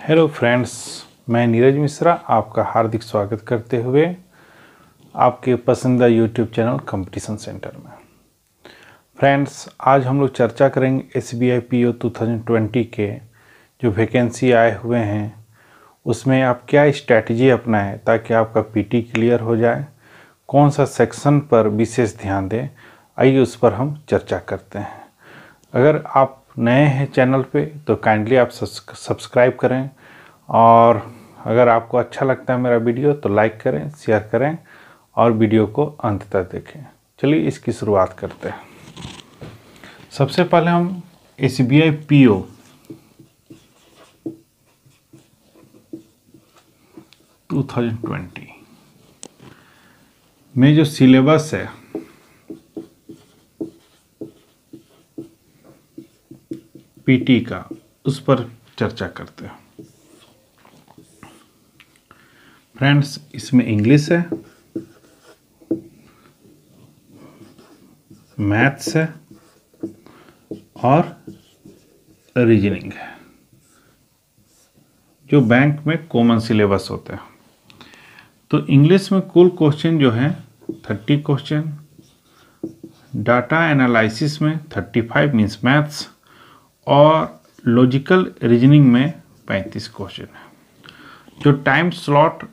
Hello friends, मैं नीरज मिश्रा आपका हार्दिक स्वागत करते हुए आपके पसंदीदा यूट्यूब चैनल कंपटीशन सेंटर में। फ्रेंड्स, आज हम लोग चर्चा करेंगे SBI PO 2020 के जो वैकेंसी आए हुए हैं उसमें आप क्या स्ट्रैटेजी अपनाएं ताकि आपका PT क्लियर हो जाए, कौन सा सेक्शन पर विशेष ध्यान दें, आइए उस पर हम चर्चा करते हैं। अगर आप नए हैं चैनल पे तो काइंडली आप सब्सक्राइब करें और अगर आपको अच्छा लगता है मेरा वीडियो तो लाइक करें, शेयर करें और वीडियो को अंत तक देखें। चलिए इसकी शुरुआत करते हैं। सबसे पहले हम SBI PO में जो सिलेबस है PT का उस पर चर्चा करते हैं। फ्रेंड्स, इसमें इंग्लिश है, मैथ्स है और रीजनिंग है, जो बैंक में कॉमन सिलेबस होते हैं। तो इंग्लिश में कुल क्वेश्चन जो है 30 क्वेश्चन, डाटा एनालिसिस में 35 मीन्स मैथ्स और लॉजिकल रीजनिंग में 35 क्वेश्चन है। जो टाइम स्लॉट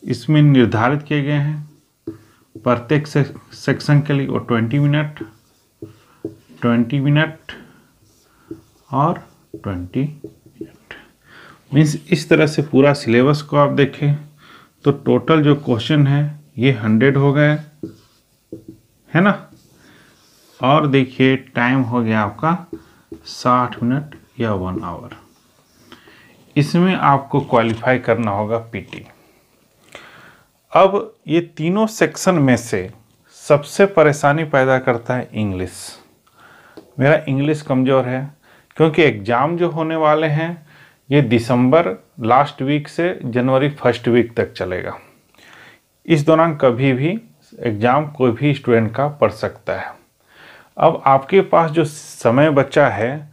इसमें निर्धारित किए गए हैं प्रत्येक सेक्शन के लिए वो 20 मिनट, 20 मिनट और 20 मिनट मीन्स इस तरह से पूरा सिलेबस को आप देखें तो टोटल जो क्वेश्चन है ये 100 हो गए, है ना। और देखिए टाइम हो गया आपका 60 मिनट या 1 आवर। इसमें आपको क्वालिफाई करना होगा PT। अब ये तीनों सेक्शन में से सबसे परेशानी पैदा करता है इंग्लिश। मेरा इंग्लिश कमज़ोर है क्योंकि एग्ज़ाम जो होने वाले हैं ये दिसंबर लास्ट वीक से जनवरी फर्स्ट वीक तक चलेगा। इस दौरान कभी भी एग्ज़ाम कोई भी स्टूडेंट का पढ़ सकता है। अब आपके पास जो समय बचा है,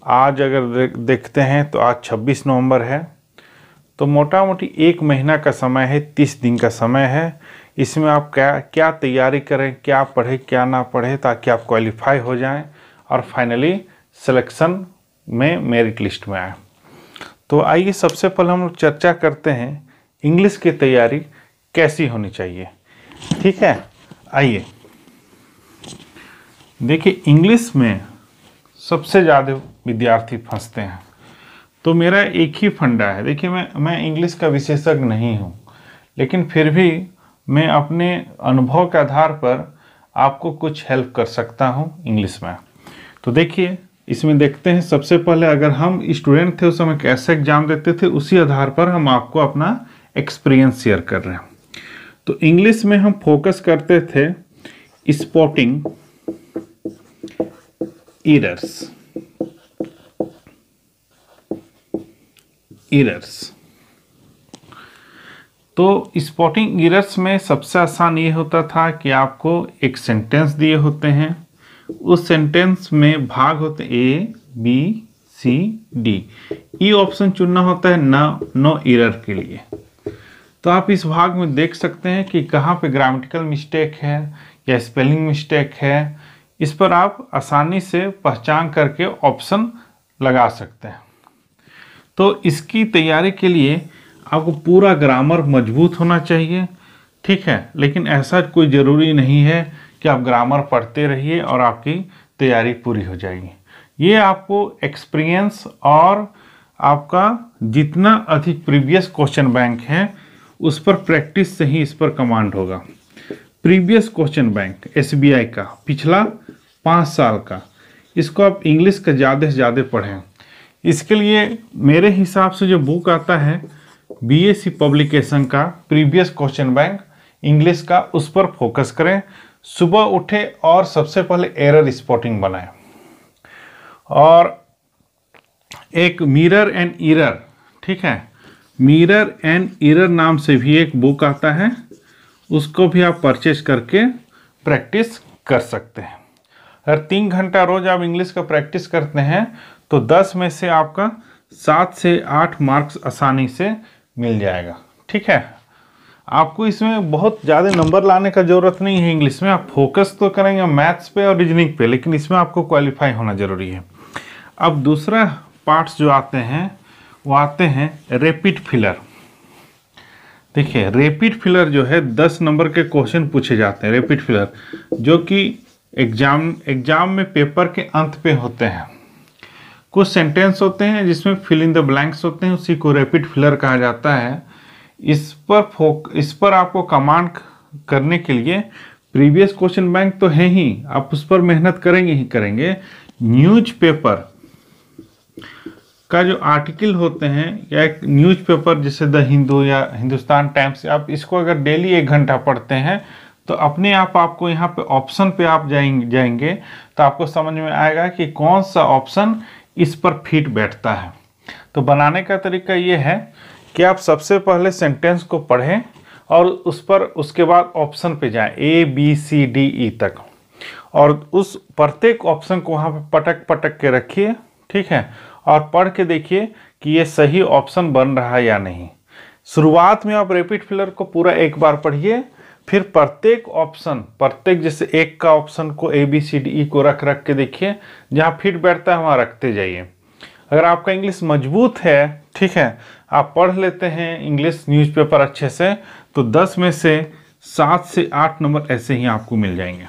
आज अगर देखते हैं तो आज 26 नवंबर है, तो मोटा मोटी 1 महीना का समय है, 30 दिन का समय है। इसमें आप क्या तैयारी करें, क्या पढ़ें क्या ना पढ़ें ताकि आप क्वालिफाई हो जाएं और फाइनली सिलेक्शन में मेरिट लिस्ट में आए। तो आइए सबसे पहले हम लोग चर्चा करते हैं इंग्लिश की तैयारी कैसी होनी चाहिए। ठीक है, आइए देखिए इंग्लिश में सबसे ज़्यादा विद्यार्थी फंसते हैं। तो मेरा एक ही फंडा है। देखिए मैं इंग्लिश का विशेषज्ञ नहीं हूँ, लेकिन फिर भी मैं अपने अनुभव के आधार पर आपको कुछ हेल्प कर सकता हूँ इंग्लिश में। तो देखिए इसमें देखते हैं, सबसे पहले अगर हम स्टूडेंट थे उस समय कैसे एग्जाम देते थे उसी आधार पर हम आपको अपना एक्सपीरियंस शेयर कर रहे हैं। तो इंग्लिश में हम फोकस करते थे स्पॉटिंग एरर्स। तो स्पॉटिंग एरर्स में सबसे आसान ये होता था कि आपको एक सेंटेंस दिए होते हैं, उस सेंटेंस में भाग होते ABCD। ई ऑप्शन चुनना होता है नो एरर के लिए। तो आप इस भाग में देख सकते हैं कि कहाँ पे ग्रामेटिकल मिस्टेक है या स्पेलिंग मिस्टेक है। इस पर आप आसानी से पहचान करके ऑप्शन लगा सकते हैं। तो इसकी तैयारी के लिए आपको पूरा ग्रामर मजबूत होना चाहिए, ठीक है। लेकिन ऐसा कोई ज़रूरी नहीं है कि आप ग्रामर पढ़ते रहिए और आपकी तैयारी पूरी हो जाएगी। ये आपको एक्सपीरियंस और आपका जितना अधिक प्रीवियस क्वेश्चन बैंक है उस पर प्रैक्टिस से ही इस पर कमांड होगा। प्रीवियस क्वेश्चन बैंक SBI का पिछला 5 साल का, इसको आप इंग्लिश का ज़्यादा से ज़्यादा पढ़ें। इसके लिए मेरे हिसाब से जो बुक आता है BSc पब्लिकेशन का प्रीवियस क्वेश्चन बैंक इंग्लिश का, उस पर फोकस करें। सुबह उठे और सबसे पहले एरर स्पॉटिंग बनाएं और एक मिरर एंड एरर, ठीक है, मिरर एंड एरर नाम से भी एक बुक आता है, उसको भी आप परचेज करके प्रैक्टिस कर सकते हैं। अगर 3 घंटा रोज आप इंग्लिश का प्रैक्टिस करते हैं तो 10 में से आपका 7 से 8 मार्क्स आसानी से मिल जाएगा। ठीक है, आपको इसमें बहुत ज़्यादा नंबर लाने का ज़रूरत नहीं है। इंग्लिश में आप फोकस तो करेंगे मैथ्स पे और रीजनिंग पे, लेकिन इसमें आपको क्वालिफाई होना ज़रूरी है। अब दूसरा पार्ट्स जो आते हैं वो आते हैं रैपिड फिलर। देखिए रैपिड फिलर जो है 10 नंबर के क्वेश्चन पूछे जाते हैं रैपिड फिलर, जो कि एग्जाम में पेपर के अंत पे होते हैं। कुछ सेंटेंस होते हैं जिसमें फिल इन द ब्लैंक्स होते हैं, उसी को रैपिड फिलर कहा जाता है। इस पर आपको कमांड करने के लिए प्रीवियस क्वेश्चन बैंक तो है ही, आप उस पर मेहनत करेंगे ही करेंगे। न्यूज़पेपर का जो आर्टिकल होते हैं या एक न्यूज़पेपर जैसे द हिंदू या हिंदुस्तान टाइम्स, आप इसको अगर डेली 1 घंटा पढ़ते हैं तो अपने आप आपको यहाँ पे ऑप्शन पे आप जाएंगे तो आपको समझ में आएगा कि कौन सा ऑप्शन इस पर फिट बैठता है। तो बनाने का तरीका ये है कि आप सबसे पहले सेंटेंस को पढ़ें और उस पर उसके बाद ऑप्शन पे जाएं ABCDE तक, और उस प्रत्येक ऑप्शन को वहाँ पे पटक पटक के रखिए। ठीक है, और पढ़ के देखिए कि ये सही ऑप्शन बन रहा है या नहीं। शुरुआत में आप रैपिड फिलर को पूरा एक बार पढ़िए, फिर प्रत्येक ऑप्शन, प्रत्येक जैसे एक का ऑप्शन को ABCDE को रख रख के देखिए, जहाँ फिट बैठता है वहाँ रखते जाइए। अगर आपका इंग्लिश मजबूत है, ठीक है, आप पढ़ लेते हैं इंग्लिश न्यूज़पेपर अच्छे से, तो 10 में से 7 से 8 नंबर ऐसे ही आपको मिल जाएंगे।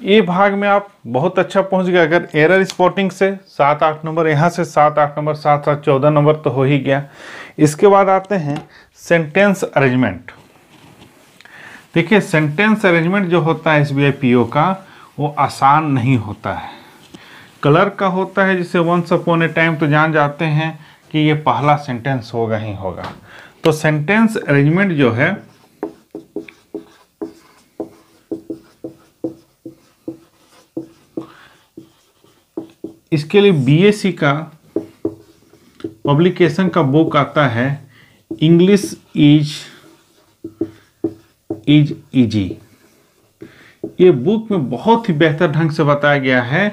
ये भाग में आप बहुत अच्छा पहुंच गए। अगर एरर स्पॉटिंग से 7-8 नंबर, यहाँ से 7-8 नंबर, 7-7 14 नंबर तो हो ही गया। इसके बाद आते हैं सेंटेंस अरेंजमेंट। देखिए सेंटेंस अरेंजमेंट जो होता है SBI PO का, वो आसान नहीं होता है। कलर का होता है जैसे वंस अपॉन ए टाइम, तो जान जाते हैं कि ये पहला सेंटेंस होगा ही होगा। तो सेंटेंस अरेंजमेंट जो है इसके लिए BSc का पब्लिकेशन का बुक आता है इंग्लिश इज इजी। ये बुक में बहुत ही बेहतर ढंग से बताया गया है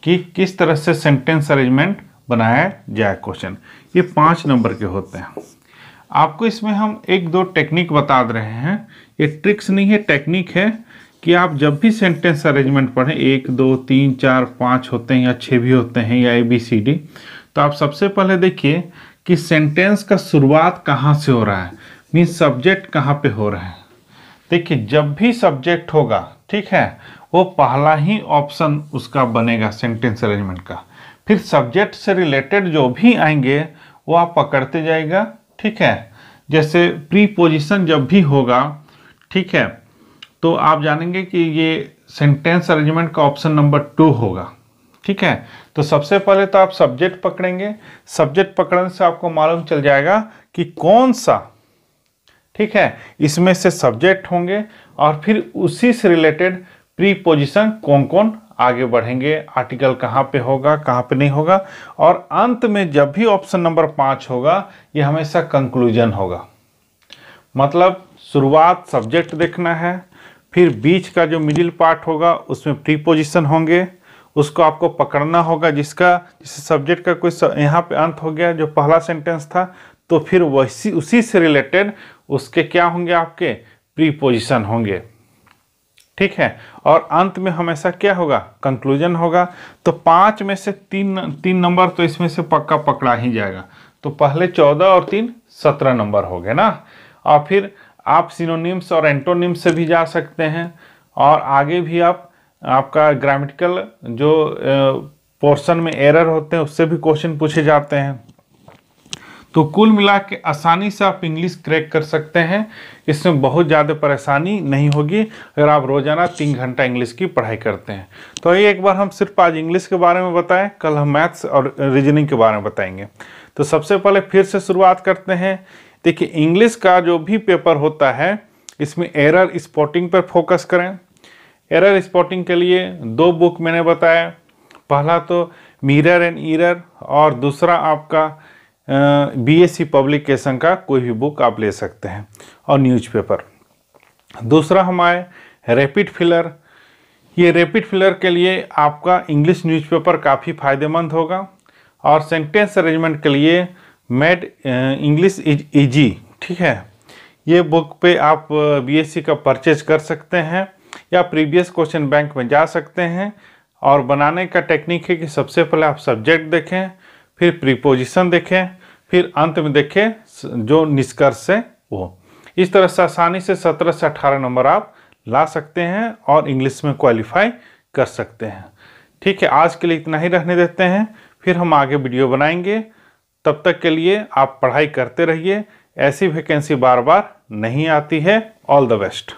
कि किस तरह से सेंटेंस अरेंजमेंट बनाया जाए। क्वेश्चन ये 5 नंबर के होते हैं। आपको इसमें हम 1-2 टेक्निक बता रहे हैं, ये ट्रिक्स नहीं है, टेक्निक है कि आप जब भी सेंटेंस अरेंजमेंट पढ़ें, 1 2 3 4 5 होते हैं या 6 भी होते हैं या ABCD, तो आप सबसे पहले देखिए कि सेंटेंस का शुरुआत कहाँ से हो रहा है, मीन्स सब्जेक्ट कहाँ पे हो रहा है। देखिए जब भी सब्जेक्ट होगा, ठीक है, वो पहला ही ऑप्शन उसका बनेगा सेंटेंस अरेंजमेंट का। फिर सब्जेक्ट से रिलेटेड जो भी आएंगे वो आप पकड़ते जाएगा। ठीक है, जैसे प्रीपोजिशन जब भी होगा, ठीक है, तो आप जानेंगे कि ये सेंटेंस अरेंजमेंट का ऑप्शन नंबर 2 होगा। ठीक है, तो सबसे पहले तो आप सब्जेक्ट पकड़ेंगे। सब्जेक्ट पकड़ने से आपको मालूम चल जाएगा कि कौन सा, ठीक है, इसमें से सब्जेक्ट होंगे, और फिर उसी से रिलेटेड प्रीपोजिशन कौन कौन आगे बढ़ेंगे, आर्टिकल कहाँ पे होगा, कहाँ पे नहीं होगा, और अंत में जब भी ऑप्शन नंबर 5 होगा ये हमेशा कंक्लूजन होगा। मतलब शुरुआत सब्जेक्ट देखना है, फिर बीच का जो मिडिल पार्ट होगा उसमें प्रीपोजिशन होंगे, उसको आपको पकड़ना होगा। जिससे सब्जेक्ट का कोई यहाँ पे अंत हो गया जो पहला सेंटेंस था, तो फिर वैसी उसी से रिलेटेड उसके क्या होंगे, आपके प्रीपोजिशन होंगे। ठीक है, और अंत में हमेशा क्या होगा, कंक्लूजन होगा। तो 5 में से 3 नंबर तो इसमें से पक्का पकड़ा ही जाएगा। तो पहले 14 और 3 17 नंबर हो गए ना। और फिर आप सिनोनिम्स और एंटोनिम्स से भी जा सकते हैं, और आगे भी आपका ग्रामेटिकल जो पोर्शन में एरर होते हैं उससे भी क्वेश्चन पूछे जाते हैं। तो कुल मिला के आसानी से आप इंग्लिश क्रैक कर सकते हैं। इसमें बहुत ज़्यादा परेशानी नहीं होगी अगर आप रोज़ाना 3 घंटा इंग्लिश की पढ़ाई करते हैं। तो ये एक बार हम सिर्फ आज इंग्लिश के बारे में बताएं, कल हम मैथ्स और रीजनिंग के बारे में बताएंगे। तो सबसे पहले फिर से शुरुआत करते हैं। देखिए इंग्लिश का जो भी पेपर होता है इसमें एरर स्पॉटिंग पर फोकस करें। एरर स्पॉटिंग के लिए 2 बुक मैंने बताया, पहला तो मिरर एंड एरर, और दूसरा आपका BSc पब्लिकेशन का कोई भी बुक आप ले सकते हैं, और न्यूज़पेपर। दूसरा हमारे रैपिड फिलर। ये रैपिड फिलर के लिए आपका इंग्लिश न्यूज़पेपर काफ़ी फ़ायदेमंद होगा। और सेंटेंस अरेंजमेंट के लिए मेड इंग्लिश इज ईजी, ठीक है, ये बुक पे आप बीएससी का परचेज कर सकते हैं या प्रीवियस क्वेश्चन बैंक में जा सकते हैं। और बनाने का टेक्निक है कि सबसे पहले आप सब्जेक्ट देखें, फिर प्रीपोजिशन देखें, फिर अंत में देखें जो निष्कर्ष है वो। इस तरह से आसानी से 17 से 18 नंबर आप ला सकते हैं और इंग्लिश में क्वालिफाई कर सकते हैं। ठीक है, आज के लिए इतना ही रहने देते हैं, फिर हम आगे वीडियो बनाएंगे। तब तक के लिए आप पढ़ाई करते रहिए, ऐसी वैकेंसी बार बार नहीं आती है। All the best.